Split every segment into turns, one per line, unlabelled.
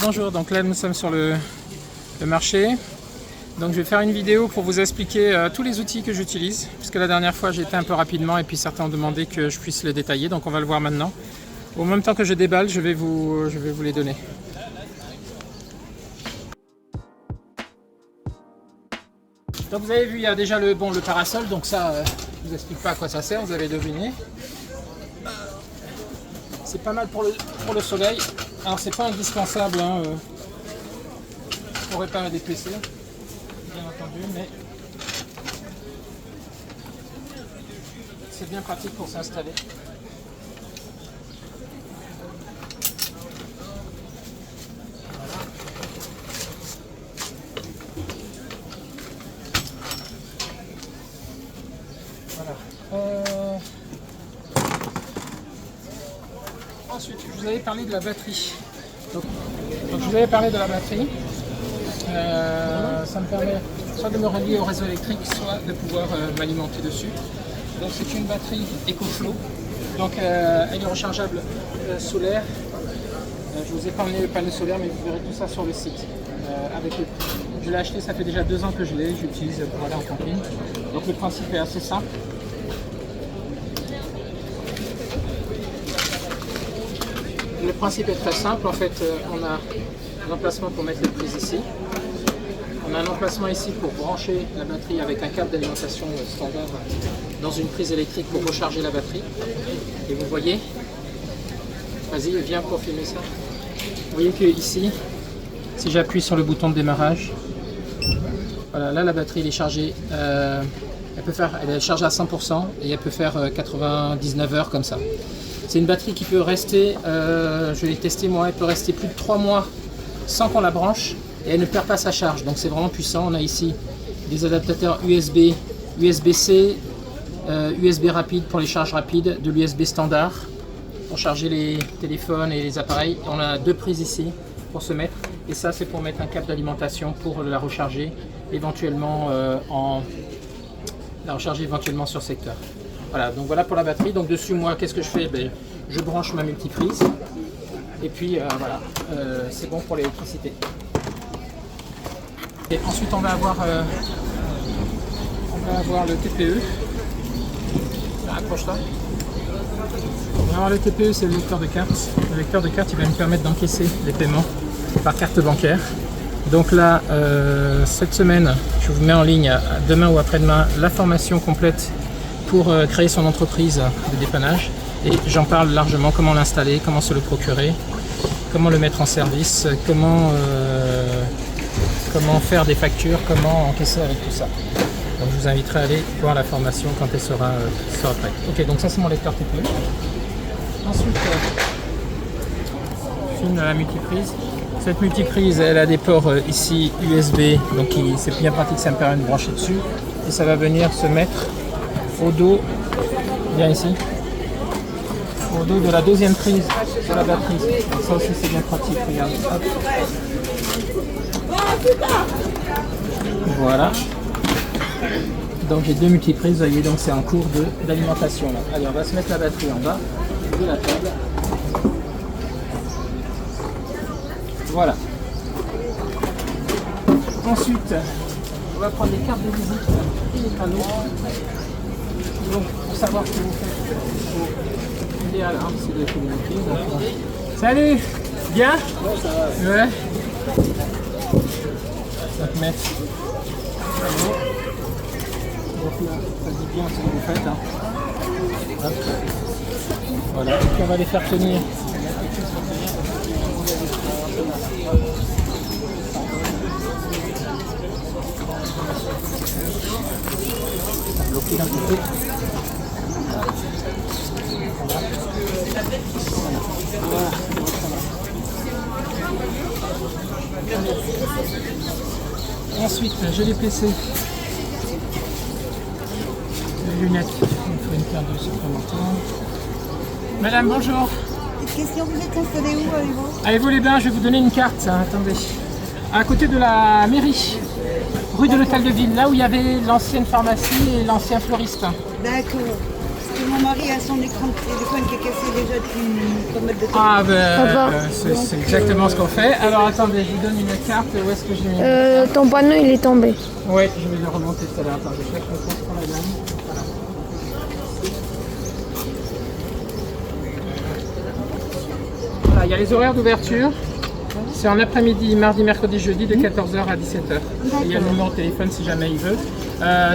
Bonjour, donc là nous sommes sur le marché. Donc je vais faire une vidéo pour vous expliquer tous les outils que j'utilise, puisque la dernière fois j'ai été un peu rapidement et puis certains ont demandé que je puisse les détailler, donc on va le voir maintenant. Au même temps que je déballe, je vais vous les donner. Donc vous avez vu, il y a déjà le parasol, donc ça, je vous explique pas à quoi ça sert, vous avez deviné. C'est pas mal pour le soleil. Alors c'est pas indispensable pour réparer des PC, bien entendu, mais c'est bien pratique pour s'installer. Voilà. Ensuite, je vous avais parlé de la batterie. Donc je vous avais parlé de la batterie. Ça me permet soit de me relier au réseau électrique, soit de pouvoir m'alimenter dessus. Donc c'est une batterie EcoFlow. Donc elle est rechargeable solaire. Je vous ai pas emmené le panneau solaire, mais vous verrez tout ça sur le site. Avec le prix. Je l'ai acheté, ça fait déjà 2 ans que je l'ai. J'utilise pour aller en camping. Donc le principe est assez simple. Le principe est très simple, en fait, on a un emplacement pour mettre les prises ici. On a un emplacement ici pour brancher la batterie avec un câble d'alimentation standard dans une prise électrique pour recharger la batterie. Et vous voyez, vas-y, viens pour filmer ça. Vous voyez que ici, si j'appuie sur le bouton de démarrage, voilà, là la batterie elle est chargée, elle est chargée à 100% et elle peut faire 99 heures comme ça. C'est une batterie qui peut rester, je l'ai testé moi, elle peut rester plus de 3 mois sans qu'on la branche et elle ne perd pas sa charge. Donc c'est vraiment puissant. On a ici des adaptateurs USB, USB-C, USB rapide pour les charges rapides, de l'USB standard pour charger les téléphones et les appareils. On a 2 prises ici pour se mettre et ça c'est pour mettre un câble d'alimentation pour la recharger éventuellement sur secteur. Voilà, donc voilà pour la batterie. Donc dessus, moi, qu'est-ce que je fais? Je branche ma multiprise. Et puis voilà, c'est bon pour l'électricité. Et ensuite, on va avoir le TPE. Accroche-toi. On va avoir le TPE, c'est le lecteur de carte. Le lecteur de carte, il va me permettre d'encaisser les paiements par carte bancaire. Donc là, cette semaine, je vous mets en ligne, demain ou après-demain, la formation complète pour créer son entreprise de dépannage et j'en parle largement, comment l'installer, comment se le procurer, comment le mettre en service, comment faire des factures, comment encaisser avec tout ça. Donc je vous inviterai à aller voir la formation quand elle sera prête. Ok, donc ça c'est mon lecteur TPE. Ensuite, filme la multiprise. Cette multiprise elle a des ports ici USB, donc c'est bien pratique, ça me permet de brancher dessus et ça va venir se mettre au dos, bien ici, au dos de la deuxième prise de la batterie. Donc ça aussi c'est bien pratique, regardez. Hop. Voilà. Donc j'ai 2 multiprises, vous voyez, donc c'est en cours d'alimentation là. Allez, on va se mettre la batterie en bas de la table. Voilà. Ensuite, on va prendre les cartes de visite et les panneaux. Donc, pour savoir ce que vous faites, l'idéal, c'est de communiquer. Donc, salut! Bien? Ouais, ça va. Ouais. Donc, mettre. Donc là, ça dit bien ce que vous faites. Hop. Voilà. Et puis on va les faire tenir. Bloqué d'un côté. Voilà. Ensuite, j'ai les PC. Les lunettes. Il faut une paire de supplémentaires. Madame, bonjour.
Question, vous êtes installé où, allez-vous?
Allez-vous les bains, je vais vous donner une carte. Attendez. À côté de la mairie. Rue de l'Hôtel de Ville, là où il y avait l'ancienne pharmacie et l'ancien fleuriste.
D'accord. que mon mari a son écran de téléphone qui est cassé déjà depuis pas mal de temps.
Ah
va.
ben, c'est exactement ce qu'on fait. Alors attendez, je vous donne une carte. Où est-ce que j'ai mis
Ton panneau il est tombé.
Ouais, je vais le remonter tout à l'heure. Attendez, je vais prendre la gamme. Voilà, il y a les horaires d'ouverture. C'est en après-midi, mardi, mercredi, jeudi, de 14h à 17h. Il y a le numéro de téléphone si jamais il veut.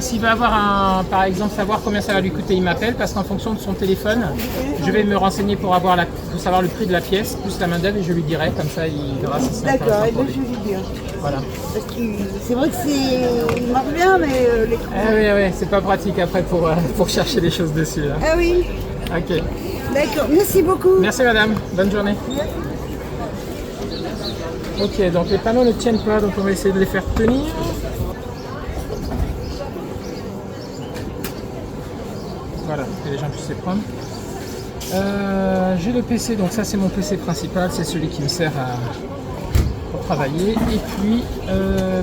S'il veut avoir par exemple, savoir combien ça va lui coûter, il m'appelle parce qu'en fonction de son téléphone, je vais me renseigner pour savoir le prix de la pièce, plus la main d'œuvre et je lui dirai, comme ça il verra si c'est
D'accord,
intéressant
et
pour
bien
lui.
je vais lui dire.
Voilà.
Parce que c'est vrai que il marche bien, mais l'écran.
Oui, c'est pas pratique après pour chercher les choses dessus. Là.
Ah oui,
Ok.
d'accord, merci beaucoup.
Merci madame, bonne journée. Ok, donc les panneaux ne tiennent pas, donc on va essayer de les faire tenir. Voilà, que les gens puissent les prendre. J'ai le PC, donc ça c'est mon PC principal, c'est celui qui me sert pour travailler. Et puis,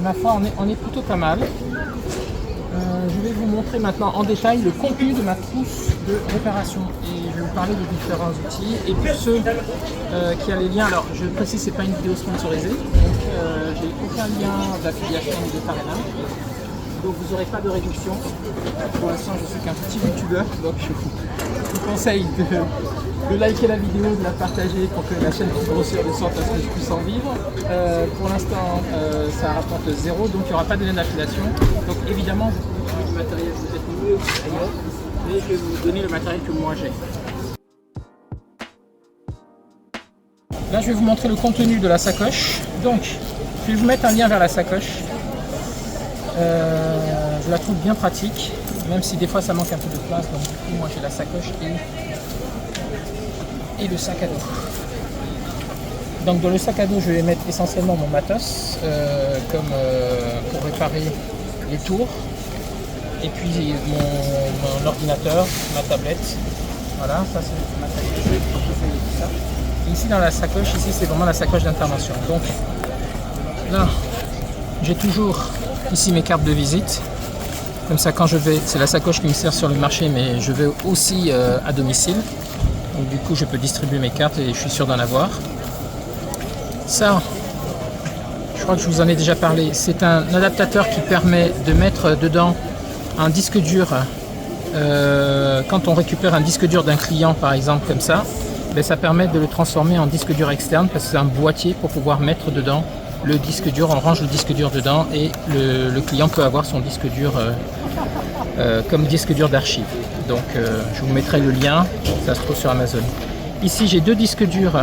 ma foi, on est plutôt pas mal. Je vais vous montrer maintenant en détail le contenu de ma trousse de réparation et je vais vous parler des différents outils. Et pour ceux qui ont les liens, alors je précise c'est pas une vidéo sponsorisée, donc j'ai aucun lien d'affiliation ni de parrainage, donc vous n'aurez pas de réduction. Pour l'instant je suis qu'un petit youtubeur, donc je vous conseille de liker la vidéo, de la partager pour que la chaîne puisse grossir de sorte à ce que je puisse en vivre. Pour l'instant ça rapporte 0, donc il n'y aura pas de lien d'affiliation. Donc évidemment vous pouvez trouver du matériel peut-être mieux ailleurs, mais je vais vous donner le matériel que moi j'ai. Là je vais vous montrer le contenu de la sacoche. Donc je vais vous mettre un lien vers la sacoche. Je la trouve bien pratique, même si des fois ça manque un peu de place, donc du coup moi j'ai la sacoche et le sac à dos. Donc dans le sac à dos je vais mettre essentiellement mon matos, comme pour réparer les tours, et puis mon ordinateur, ma tablette, voilà, ça c'est le matériel que je vais utiliser et tout ça. Et ici dans la sacoche, ici c'est vraiment la sacoche d'intervention. Donc là j'ai toujours ici mes cartes de visite. Comme ça quand je vais, c'est la sacoche qui me sert sur le marché, mais je vais aussi à domicile. Donc du coup je peux distribuer mes cartes et je suis sûr d'en avoir. Ça, je crois que je vous en ai déjà parlé, c'est un adaptateur qui permet de mettre dedans un disque dur. Quand on récupère un disque dur d'un client par exemple comme ça, ben, ça permet de le transformer en disque dur externe parce que c'est un boîtier pour pouvoir mettre dedans le disque dur. On range le disque dur dedans et le client peut avoir son disque dur comme disque dur d'archive. Donc je vous mettrai le lien, ça se trouve sur Amazon. Ici j'ai deux disques durs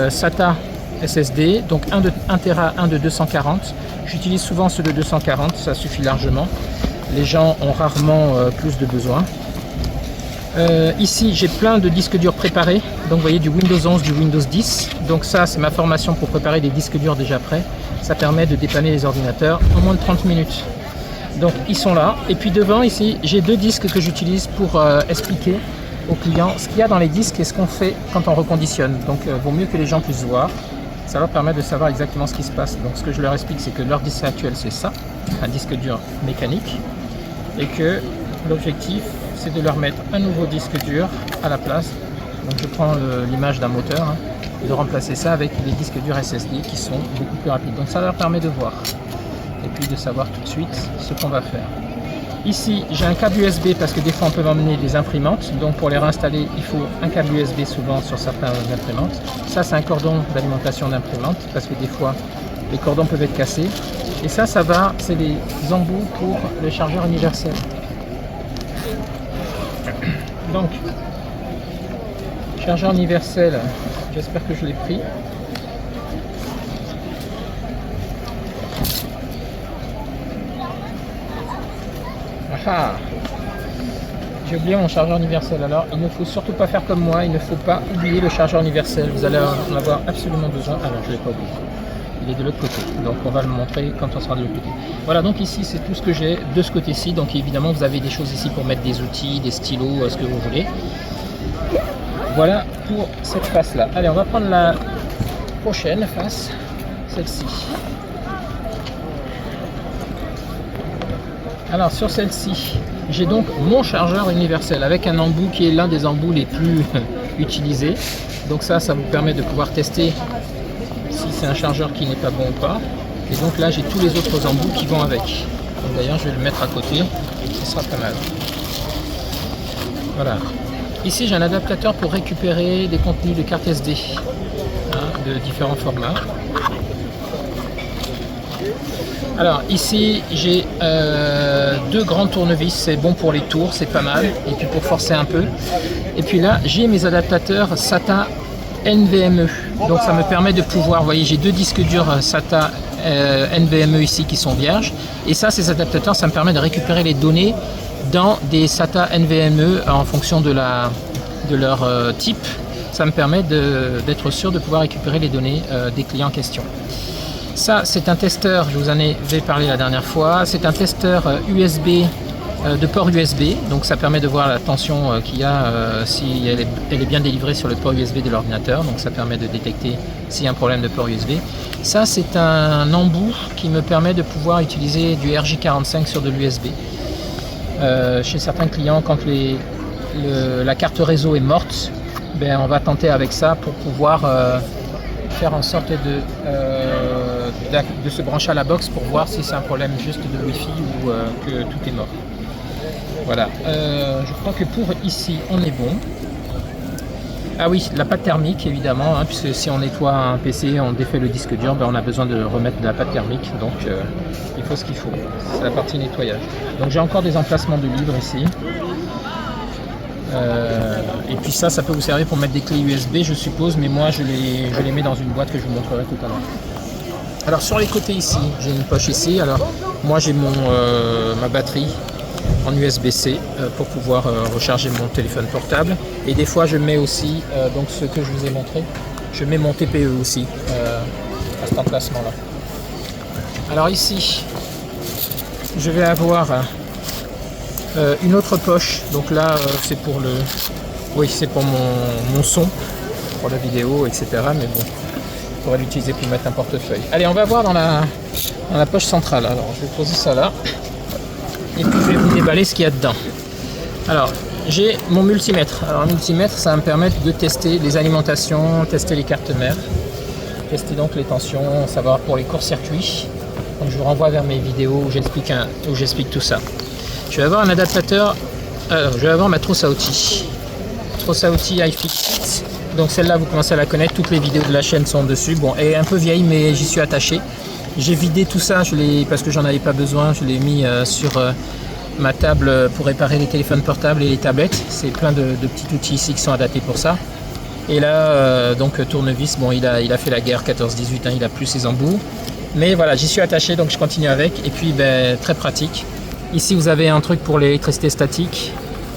SATA SSD, donc un de 1 Tera, un de 240. J'utilise souvent ceux de 240, ça suffit largement. Les gens ont rarement plus de besoin. Ici j'ai plein de disques durs préparés, donc vous voyez du Windows 11, du Windows 10. Donc ça c'est ma formation pour préparer des disques durs déjà prêts. Ça permet de dépanner les ordinateurs en moins de 30 minutes. Donc ils sont là. Et puis devant ici j'ai deux disques que j'utilise pour expliquer aux clients ce qu'il y a dans les disques et ce qu'on fait quand on reconditionne. Donc vaut mieux que les gens puissent voir. Ça leur permet de savoir exactement ce qui se passe. Donc ce que je leur explique c'est que leur disque actuel c'est ça, un disque dur mécanique. Et que l'objectif c'est de leur mettre un nouveau disque dur à la place. Donc je prends l'image d'un moteur et de remplacer ça avec des disques durs SSD qui sont beaucoup plus rapides. Donc ça leur permet de voir et puis de savoir tout de suite ce qu'on va faire. Ici j'ai un câble USB parce que des fois on peut m'emmener des imprimantes. Donc pour les réinstaller il faut un câble USB souvent sur certaines imprimantes. Ça c'est un cordon d'alimentation d'imprimante parce que des fois les cordons peuvent être cassés. Et ça va, c'est les embouts pour le chargeur universel. Donc, chargeur universel, j'espère que je l'ai pris. Ah, j'ai oublié mon chargeur universel. Alors, il ne faut surtout pas faire comme moi, il ne faut pas oublier le chargeur universel. Vous allez en avoir absolument besoin. Alors, je ne l'ai pas oublié. Il est de l'autre côté, donc on va le montrer quand on sera de l'autre côté. Voilà, donc ici c'est tout ce que j'ai de ce côté-ci. Donc évidemment vous avez des choses ici pour mettre des outils, des stylos, ce que vous voulez. Voilà pour cette face-là. Allez, on va prendre la prochaine face, celle-ci. Alors sur celle-ci, j'ai donc mon chargeur universel avec un embout qui est l'un des embouts les plus utilisés. Donc ça vous permet de pouvoir tester si c'est un chargeur qui n'est pas bon ou pas. Et donc là j'ai tous les autres embouts qui vont avec. D'ailleurs je vais le mettre à côté, ce sera pas mal. Voilà. Ici j'ai un adaptateur pour récupérer des contenus de carte SD de différents formats. Alors ici j'ai deux grands tournevis, c'est bon pour les tours, c'est pas mal, et puis pour forcer un peu. Et puis là j'ai mes adaptateurs SATA NVMe, donc ça me permet de pouvoir, vous voyez j'ai deux disques durs SATA NVMe ici qui sont vierges, et ça ces adaptateurs ça me permet de récupérer les données dans des SATA NVMe en fonction de leur type. Ça me permet d'être sûr de pouvoir récupérer les données des clients en question. Ça, c'est un testeur, je vous en avais parlé la dernière fois, c'est un testeur USB, de port USB, donc ça permet de voir la tension qu'il y a, si elle est bien délivrée sur le port USB de l'ordinateur, donc ça permet de détecter s'il y a un problème de port USB. Ça, c'est un embout qui me permet de pouvoir utiliser du RJ45 sur de l'USB. Chez certains clients, quand la carte réseau est morte, ben, on va tenter avec ça pour pouvoir faire en sorte de se brancher à la box pour voir si c'est un problème juste de Wi-Fi ou que tout est mort. Voilà, je crois que pour ici on est bon. Ah oui, la pâte thermique évidemment, puisque si on nettoie un PC, on défait le disque dur, ben on a besoin de remettre de la pâte thermique, donc il faut ce qu'il faut. C'est la partie nettoyage. Donc j'ai encore des emplacements de livres ici. Et puis ça peut vous servir pour mettre des clés USB je suppose, mais moi je les mets dans une boîte que je vous montrerai tout à l'heure. Alors sur les côtés ici, j'ai une poche ici, alors moi j'ai ma batterie en USB-C pour pouvoir recharger mon téléphone portable, et des fois je mets aussi, donc ce que je vous ai montré, je mets mon TPE aussi à cet emplacement là. Alors ici je vais avoir une autre poche, donc là c'est pour c'est pour mon son, pour la vidéo, etc. Mais bon, on pourrait l'utiliser pour mettre un portefeuille. Allez, on va voir dans la poche centrale. Alors je vais poser ça là, et puis je vais vous déballer ce qu'il y a dedans. Alors j'ai mon multimètre. Alors un multimètre, ça va me permettre de tester les alimentations, tester les cartes mères, tester donc les tensions, savoir pour les courts-circuits. Donc je vous renvoie vers mes vidéos où j'explique tout ça. Je vais avoir un adaptateur, je vais avoir ma trousse à outils. Trousse à outils iFixit. Donc celle-là, vous commencez à la connaître, toutes les vidéos de la chaîne sont dessus. Bon, elle est un peu vieille, mais j'y suis attaché. J'ai vidé tout ça, parce que j'en avais pas besoin, je l'ai mis sur ma table pour réparer les téléphones portables et les tablettes. C'est plein de petits outils ici qui sont adaptés pour ça. Et là, donc tournevis, bon, il a fait la guerre 14-18, il a plus ses embouts. Mais voilà, j'y suis attaché, donc je continue avec. Et puis, très pratique. Ici, vous avez un truc pour l'électricité statique,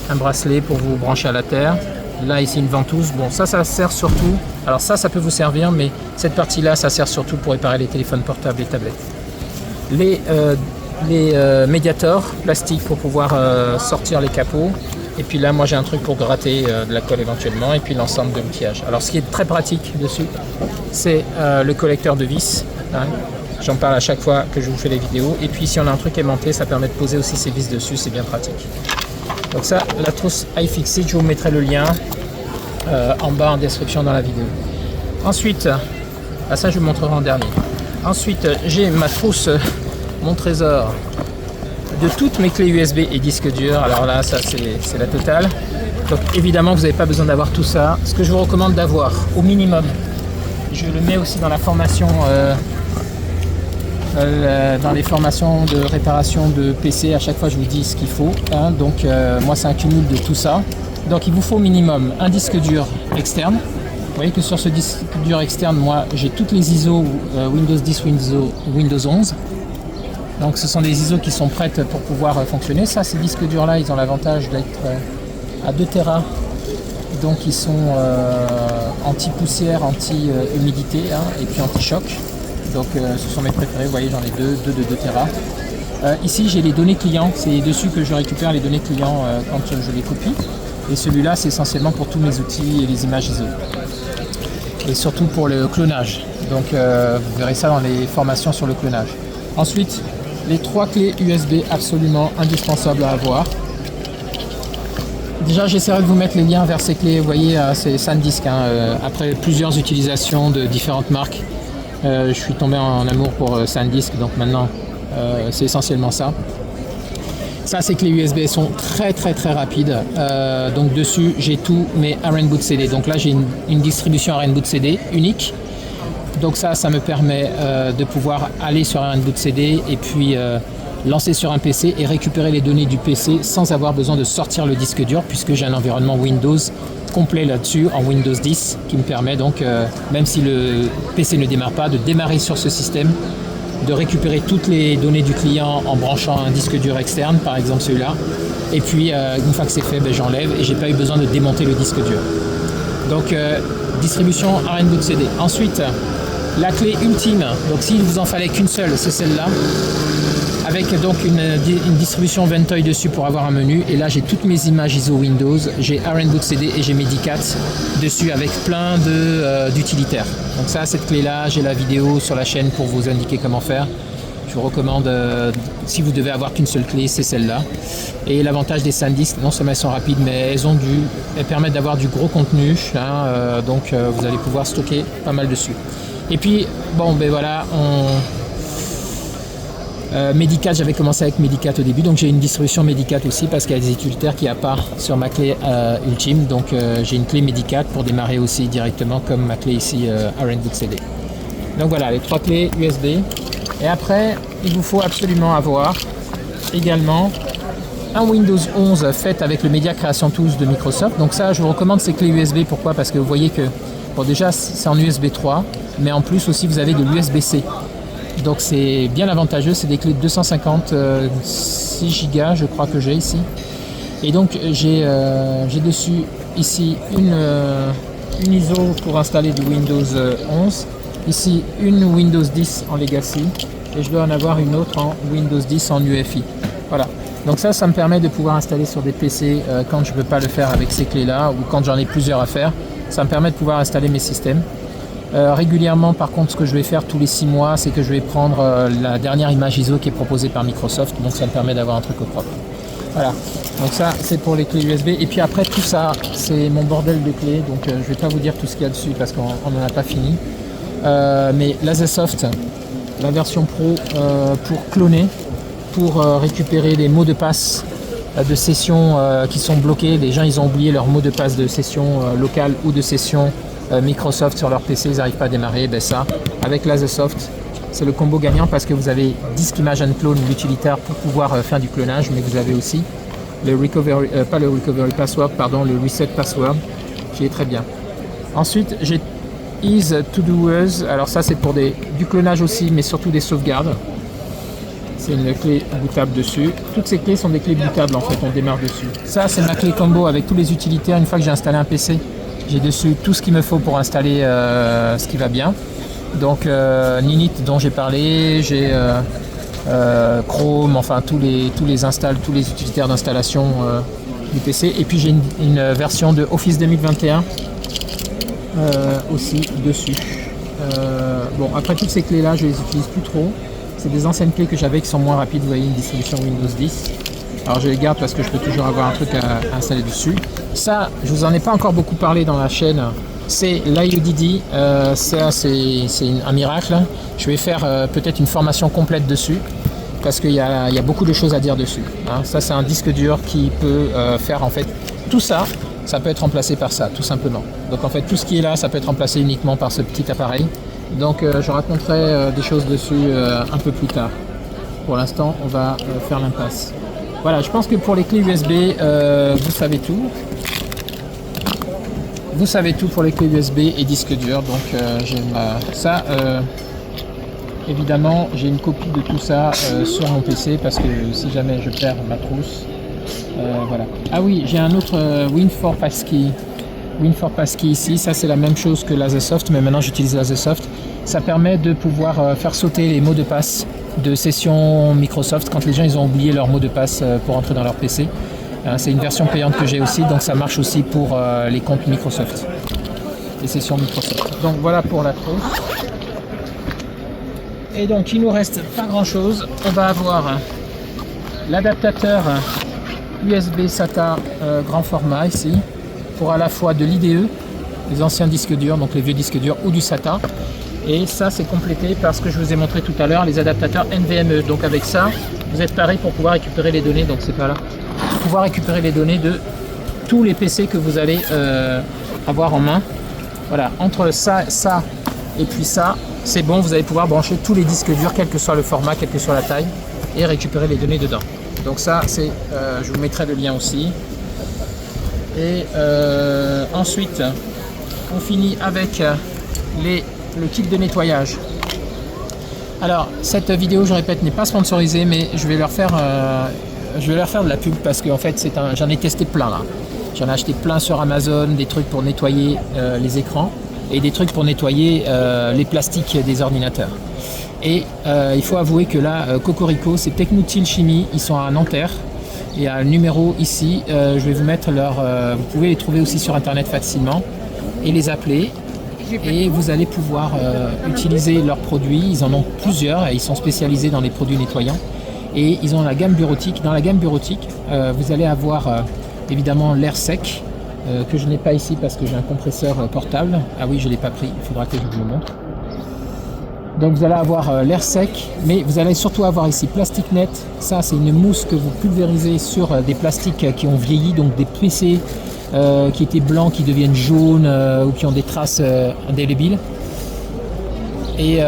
un bracelet pour vous brancher à la terre. Là, ici, une ventouse. Bon, ça sert surtout... Alors ça peut vous servir, mais cette partie-là, ça sert surtout pour réparer les téléphones portables et tablettes. Les médiators plastiques pour pouvoir sortir les capots. Et puis là, moi, j'ai un truc pour gratter de la colle éventuellement. Et puis l'ensemble de l'outillage. Alors, ce qui est très pratique dessus, c'est le collecteur de vis. J'en parle à chaque fois que je vous fais les vidéos. Et puis si on a un truc aimanté, ça permet de poser aussi ses vis dessus, c'est bien pratique. Donc ça, la trousse iFixit, je vous mettrai le lien en bas en description dans la vidéo. Ensuite, ça je vous montrerai en dernier. Ensuite, j'ai ma trousse, mon trésor de toutes mes clés USB et disques durs. Alors là, ça c'est la totale. Donc évidemment, vous n'avez pas besoin d'avoir tout ça. Ce que je vous recommande d'avoir au minimum, je le mets aussi dans la formation... dans les formations de réparation de PC, à chaque fois je vous dis ce qu'il faut, donc moi c'est un cumul de tout ça. Donc il vous faut au minimum un disque dur externe. Vous voyez que sur ce disque dur externe, moi j'ai toutes les ISO Windows 10, Windows 11. Donc ce sont des ISO qui sont prêtes pour pouvoir fonctionner. Ça, ces disques durs là, ils ont l'avantage d'être à 2 Tera. Donc ils sont anti-poussière, anti-humidité et puis anti-choc. Donc ce sont mes préférés, vous voyez j'en ai deux de 2 Tera. Ici j'ai les données clients, c'est dessus que je récupère les données clients quand je les copie. Et celui-là c'est essentiellement pour tous mes outils et les images ISO. Et surtout pour le clonage. Donc vous verrez ça dans les formations sur le clonage. Ensuite, les 3 clés USB absolument indispensables à avoir. déjà j'essaierai de vous mettre les liens vers ces clés. Vous voyez, c'est SanDisk. Hein, après plusieurs utilisations de différentes marques, je suis tombé en amour pour SanDisk. Donc maintenant, c'est essentiellement ça. Ça, ces clés USB sont très rapides. Donc dessus, j'ai tous mes RN Boot CD. Donc là, j'ai une distribution RN Boot CD unique. Donc ça me permet de pouvoir aller sur un boot CD et puis lancer sur un PC et récupérer les données du PC sans avoir besoin de sortir le disque dur, puisque j'ai un environnement Windows complet là-dessus en Windows 10 qui me permet donc, même si le PC ne démarre pas, de démarrer sur ce système, de récupérer toutes les données du client en branchant un disque dur externe, par exemple celui-là, et puis une fois que c'est fait, j'enlève et j'ai pas eu besoin de démonter le disque dur. Donc distribution RN Boot CD. Ensuite, la clé ultime, donc s'il vous en fallait qu'une seule, c'est celle-là, avec donc une distribution Ventoy dessus pour avoir un menu. Et là, j'ai toutes mes images ISO Windows, j'ai RN Boot CD et j'ai Medicat dessus avec plein d'utilitaires. Donc ça, cette clé-là, j'ai la vidéo sur la chaîne pour vous indiquer comment faire. Je vous recommande, si vous devez avoir qu'une seule clé, c'est celle-là. Et l'avantage des SanDisk, non seulement elles sont rapides, mais elles permettent d'avoir du gros contenu. Hein, donc vous allez pouvoir stocker pas mal dessus. Et puis, bon, ben voilà, Medicat, j'avais commencé avec Medicat au début, donc j'ai une distribution Medicat aussi parce qu'il y a des utilitaires qu'il n'y a pas sur ma clé ultime. Donc j'ai une clé Medicat pour démarrer aussi directement comme ma clé ici RN Boot CD. Donc voilà, les 3 clés USB. Et après, il vous faut absolument avoir également un Windows 11 fait avec le Media Creation Tools de Microsoft. Donc ça, je vous recommande ces clés USB. Pourquoi? Parce que vous voyez que, bon, déjà c'est en USB 3, mais en plus aussi vous avez de l'USB-C. Donc c'est bien avantageux, c'est des clés de 256 Go, je crois que j'ai ici. Et donc j'ai dessus ici une ISO pour installer du Windows 11, ici une Windows 10 en Legacy, et je dois en avoir une autre en Windows 10 en UEFI. Voilà. Donc ça me permet de pouvoir installer sur des PC quand je ne peux pas le faire avec ces clés-là, ou quand j'en ai plusieurs à faire. Ça me permet de pouvoir installer mes systèmes. Régulièrement, par contre, ce que je vais faire tous les 6 mois, c'est que je vais prendre la dernière image ISO qui est proposée par Microsoft. Donc ça me permet d'avoir un truc au propre. Voilà. Donc ça, c'est pour les clés USB. Et puis après, tout ça, c'est mon bordel de clés. Donc je ne vais pas vous dire tout ce qu'il y a dessus parce qu'on n'en a pas fini. Mais l'Azesoft, la version Pro, pour cloner, pour récupérer les mots de passe de session qui sont bloqués. Les gens, ils ont oublié leur mot de passe de session locale ou de session Microsoft sur leur PC, ils n'arrivent pas à démarrer. Ben ça, avec l'Azesoft, c'est le combo gagnant parce que vous avez Disk Image and Clone, l'utilitaire pour pouvoir faire du clonage, mais vous avez aussi le recovery, pas le recovery password, pardon, le reset password, qui est très bien. Ensuite, j'ai Ease To Doers. Alors ça, c'est pour du clonage aussi, mais surtout des sauvegardes. C'est une clé bootable dessus. Toutes ces clés sont des clés bootables en fait, on démarre dessus. Ça, c'est ma clé combo avec tous les utilitaires. Une fois que j'ai installé un PC, j'ai dessus tout ce qu'il me faut pour installer ce qui va bien. Donc Ninit dont j'ai parlé, j'ai Chrome, enfin tous les utilitaires d'installation du PC. Et puis j'ai une version de Office 2021 aussi dessus. Bon, après toutes ces clés là, je les utilise plus trop. C'est des anciennes clés que j'avais qui sont moins rapides. Vous voyez, une distribution Windows 10. Alors je les garde parce que je peux toujours avoir un truc à installer dessus. Ça, je vous en ai pas encore beaucoup parlé dans la chaîne. C'est l'IODD. Ça, c'est un miracle. Je vais faire peut-être une formation complète dessus parce qu'il y a beaucoup de choses à dire dessus. Hein. Ça, c'est un disque dur qui peut faire en fait tout ça. Ça peut être remplacé par ça, tout simplement. Donc en fait, tout ce qui est là, ça peut être remplacé uniquement par ce petit appareil. Donc je raconterai des choses dessus un peu plus tard. Pour l'instant, on va faire l'impasse. Voilà, je pense que pour les clés USB, vous savez tout. Vous savez tout pour les clés USB et disque dur. Donc j'ai ça. Évidemment, j'ai une copie de tout ça sur mon PC parce que si jamais je perds ma trousse, voilà. Ah oui, j'ai un autre Win4 Passkey. Win4 Passkey ici, ça c'est la même chose que l'Azesoft, mais maintenant j'utilise l'Azesoft. Ça permet de pouvoir faire sauter les mots de passe de session Microsoft quand les gens ils ont oublié leur mot de passe pour entrer dans leur PC. C'est une version payante que j'ai aussi, donc ça marche aussi pour les comptes Microsoft, les sessions Microsoft. Donc voilà pour la trousse. Et donc il nous reste pas grand chose. On va avoir l'adaptateur USB SATA grand format ici, pour à la fois de l'IDE, les anciens disques durs, donc les vieux disques durs, ou du SATA. Et ça, c'est complété par ce que je vous ai montré tout à l'heure, les adaptateurs NVMe. Donc avec ça, vous êtes paré pour pouvoir récupérer les données, donc c'est pas là, pour pouvoir récupérer les données de tous les PC que vous allez avoir en main. Voilà, entre ça et puis ça, c'est bon, vous allez pouvoir brancher tous les disques durs, quel que soit le format, quelle que soit la taille, et récupérer les données dedans. Donc ça, c'est, je vous mettrai le lien aussi. Et ensuite, on finit avec le kit de nettoyage. Alors, cette vidéo, je répète, n'est pas sponsorisée, mais je vais leur faire de la pub parce qu'en fait, j'en ai testé plein là. J'en ai acheté plein sur Amazon, des trucs pour nettoyer les écrans et des trucs pour nettoyer les plastiques des ordinateurs. Et il faut avouer que là, Cocorico, c'est Technoutil Chimie, ils sont à Nanterre. Il y a le numéro ici, je vais vous mettre vous pouvez les trouver aussi sur internet facilement et les appeler. Et vous allez pouvoir utiliser leurs produits. Ils en ont plusieurs et ils sont spécialisés dans les produits nettoyants. Et ils ont la gamme bureautique. Dans la gamme bureautique, vous allez avoir évidemment l'air sec, que je n'ai pas ici parce que j'ai un compresseur portable. Ah oui, je ne l'ai pas pris, il faudra que je vous le montre. Donc vous allez avoir l'air sec, mais vous allez surtout avoir ici Plastic Net. Ça, c'est une mousse que vous pulvérisez sur des plastiques qui ont vieilli, donc des PC qui étaient blancs, qui deviennent jaunes ou qui ont des traces indélébiles. Et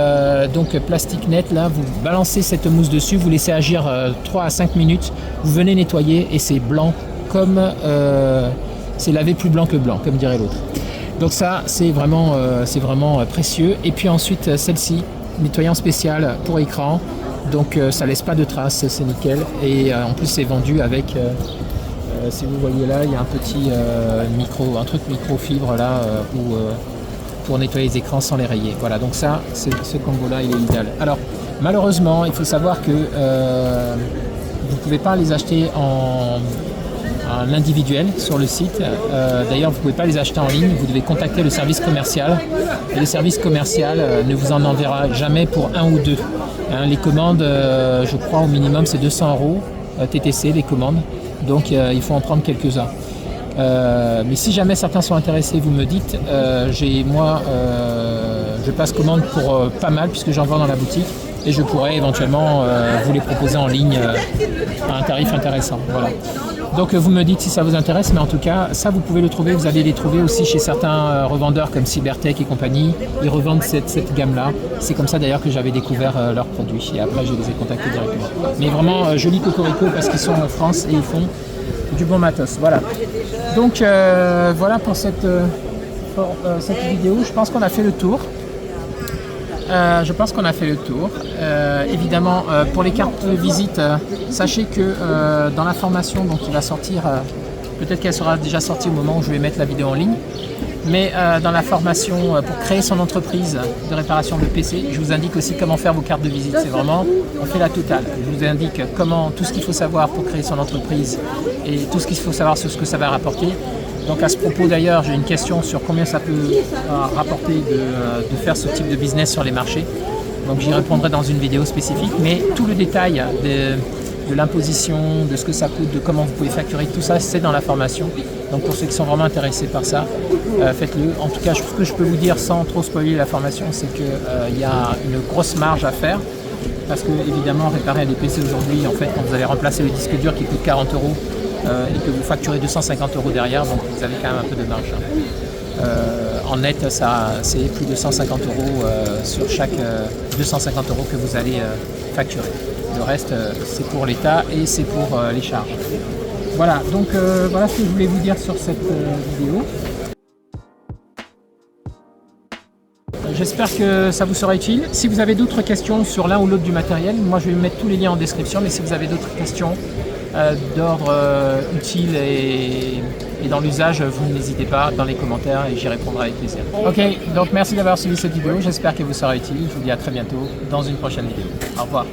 donc Plastic Net, là, vous balancez cette mousse dessus, vous laissez agir 3 à 5 minutes, vous venez nettoyer et c'est blanc comme... c'est lavé plus blanc que blanc, comme dirait l'autre. Donc ça, c'est vraiment précieux. Et puis ensuite, celle-ci, nettoyant spécial pour écran. Donc ça laisse pas de traces, c'est nickel. Et en plus, c'est vendu avec... si vous voyez là, il y a un petit truc microfibre là pour nettoyer les écrans sans les rayer. Voilà, donc ça, ce combo-là, il est idéal. Alors, malheureusement, il faut savoir que vous ne pouvez pas les acheter en individuel sur le site. D'ailleurs, vous ne pouvez pas les acheter en ligne. Vous devez contacter le service commercial. Et le service commercial ne vous en enverra jamais pour un ou deux. Hein, les commandes, je crois, au minimum, c'est 200 € TTC, les commandes. Donc il faut en prendre quelques-uns. Mais si jamais certains sont intéressés, vous me dites, je passe commande pour pas mal puisque j'en vends dans la boutique et je pourrais éventuellement vous les proposer en ligne à un tarif intéressant. Voilà. Donc vous me dites si ça vous intéresse, mais en tout cas ça vous pouvez le trouver, vous allez les trouver aussi chez certains revendeurs comme Cybertech et compagnie. Ils revendent cette gamme-là. C'est comme ça d'ailleurs que j'avais découvert leurs produits et après je les ai contactés directement. Mais vraiment joli Cocorico parce qu'ils sont en France et ils font du bon matos. Voilà. Donc voilà pour cette vidéo. Je pense qu'on a fait le tour. Évidemment, pour les cartes de visite, sachez que dans la formation donc, qui va sortir, peut-être qu'elle sera déjà sortie au moment où je vais mettre la vidéo en ligne, mais dans la formation pour créer son entreprise de réparation de PC, je vous indique aussi comment faire vos cartes de visite. C'est vraiment, on fait la totale. Je vous indique tout ce qu'il faut savoir pour créer son entreprise et tout ce qu'il faut savoir sur ce que ça va rapporter. Donc à ce propos d'ailleurs, j'ai une question sur combien ça peut rapporter de faire ce type de business sur les marchés. Donc j'y répondrai dans une vidéo spécifique, mais tout le détail de l'imposition, de ce que ça coûte, de comment vous pouvez facturer, tout ça c'est dans la formation. Donc pour ceux qui sont vraiment intéressés par ça, faites-le. En tout cas, ce que je peux vous dire sans trop spoiler la formation, c'est qu'il y a une grosse marge à faire. Parce que évidemment, réparer des PC aujourd'hui, en fait, quand vous allez remplacer le disque dur qui coûte 40 € et que vous facturez 250 € derrière, donc vous avez quand même un peu de marge. En net, c'est plus de 150 € sur chaque 250 € que vous allez facturer. Le reste, c'est pour l'État et c'est pour les charges. Voilà, donc voilà ce que je voulais vous dire sur cette vidéo. J'espère que ça vous sera utile. Si vous avez d'autres questions sur l'un ou l'autre du matériel, moi je vais mettre tous les liens en description, mais si vous avez d'autres questions d'ordre utile et dans l'usage, vous n'hésitez pas dans les commentaires et j'y répondrai avec plaisir. Ok, donc merci d'avoir suivi cette vidéo, j'espère qu'elle vous sera utile. Je vous dis à très bientôt dans une prochaine vidéo. Au revoir.